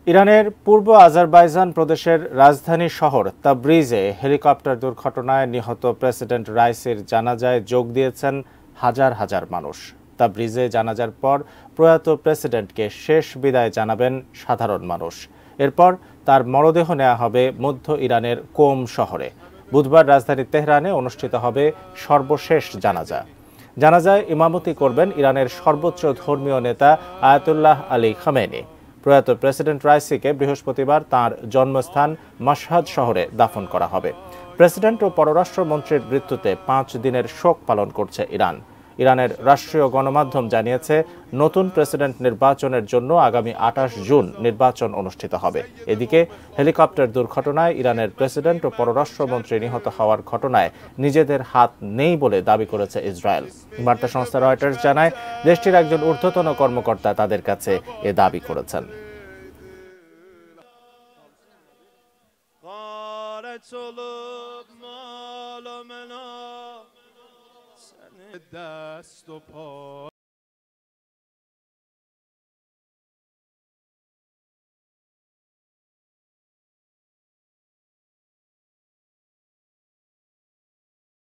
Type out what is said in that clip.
ইরানের পূর্ব আজারবাইজান প্রদেশের রাজধানী শহর তাবরিজে হেলিকপ্টার দুর্ঘটনায় নিহত প্রেসিডেন্ট রাইসির জানাজায় যোগ দিয়েছেন হাজার হাজার মানুষ। তাবরিজে জানাজার পর প্রয়াত প্রেসিডেন্টকে শেষ বিদায় জানাবেন সাধারণ মানুষ। এরপর তার মরদেহ নেওয়া হবে মধ্য ইরানের কোম শহরে। বুধবার রাজধানী তেহরানে অনুষ্ঠিত হবে সর্বশেষ জানাজা। জানাজায় ইমামতি করবেন ইরানের সর্বোচ্চ ধর্মীয় নেতা আয়াতুল্লাহ আলী খামেনি। প্রয়াত প্রেসিডেন্ট রাইসিকে বৃহস্পতিবার তাঁর জন্মস্থান মাশহাদ শহরে দাফন করা হবে। প্রেসিডেন্ট ও পররাষ্ট্রমন্ত্রীর মৃত্যুতে 5 দিনের শোক পালন করছে ইরান। ইরানের রাষ্ট্রীয় গণমাধ্যম জানিয়েছে, নতুন প্রেসিডেন্ট নির্বাচনের জন্য আগামী 28 জুন নির্বাচন অনুষ্ঠিত হবে। এদিকে হেলিকপ্টার দুর্ঘটনায় ইরানের প্রেসিডেন্ট ও পররাষ্ট্রমন্ত্রী নিহত হওয়ার ঘটনায় নিজেদের হাত নেই বলে দাবি করেছে ইসরায়েল। বার্তা সংস্থা রয়টার্স জানায়, দেশটির একজন ঊর্ধ্বতন কর্মকর্তা তাদের কাছে এ দাবি করেছেন। دست و پا